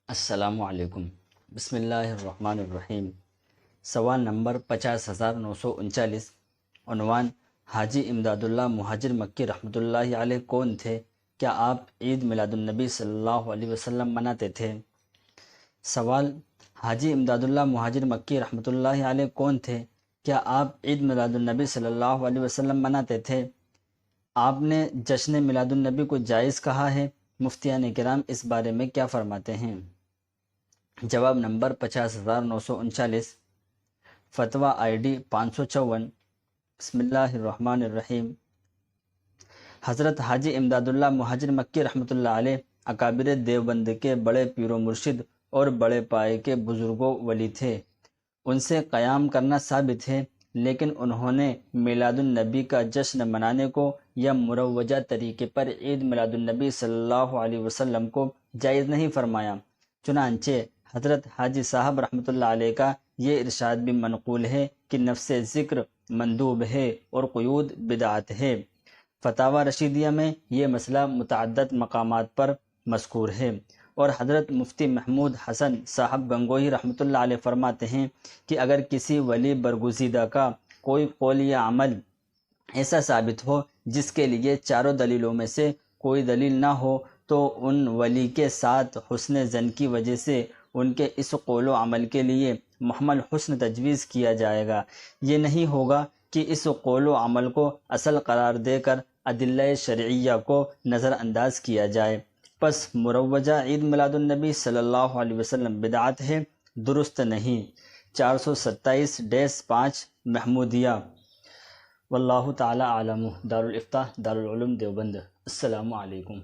السلام علیکم۔ بسم اللہ الرحمن الرحیم۔ سوال نمبر 50,939۔ عنوان: حاجی امداد اللہ مہاجر مکی رحمۃ اللہ علیہ کون تھے؟ کیا آپ عید میلاد النبی صلی اللہ علیہ وسلم مناتے تھے؟ سوال: حاجی امداد اللہ مہاجر مکی رحمۃ اللہ علیہ کون تھے؟ کیا آپ عید میلاد النبی صلی اللہ علیہ وسلم مناتے تھے؟ آپ نے جشن میلاد النبی کو جائز کہا ہے؟ مفتیان کرام اس بارے میں کیا فرماتے ہیں؟ جواب نمبر 50,939۔ فتویٰ آئی ڈی 554۔ بسم اللہ الرحمن الرحیم۔ حضرت حاجی امداد اللہ مہاجر مکی رحمۃ اللہ علیہ اکابر دیوبند کے بڑے پیر و مرشد اور بڑے پائے کے بزرگ و ولی تھے۔ ان سے قیام کرنا ثابت ہے، لیکن انہوں نے میلاد النبی کا جشن منانے کو یا مروجہ طریقے پر عید میلاد النبی صلی اللہ علیہ وسلم کو جائز نہیں فرمایا۔ چنانچہ حضرت حاجی صاحب رحمۃ اللہ علیہ کا یہ ارشاد بھی منقول ہے کہ نفس ذکر مندوب ہے اور قیود بدعت ہے۔ فتاوی رشیدیہ میں یہ مسئلہ متعدد مقامات پر مذکور ہے، اور حضرت مفتی محمود حسن صاحب گنگوہی رحمۃ اللہ علیہ فرماتے ہیں کہ اگر کسی ولی برگزیدہ کا کوئی قول یا عمل ایسا ثابت ہو جس کے لیے چاروں دلیلوں میں سے کوئی دلیل نہ ہو، تو ان ولی کے ساتھ حسن ظن کی وجہ سے ان کے اس قول و عمل کے لیے محمل حسن تجویز کیا جائے گا۔ یہ نہیں ہوگا کہ اس قول و عمل کو اصل قرار دے کر ادلہ شرعیہ کو نظر انداز کیا جائے۔ پس مروجہ عید میلاد النبی صلی اللہ علیہ وسلم بدعت ہے، درست نہیں۔ 427-5 محمودیہ۔ واللہ تعالی عالم۔ دارالفتاح دارالعلوم دیوبند۔ السلام علیکم۔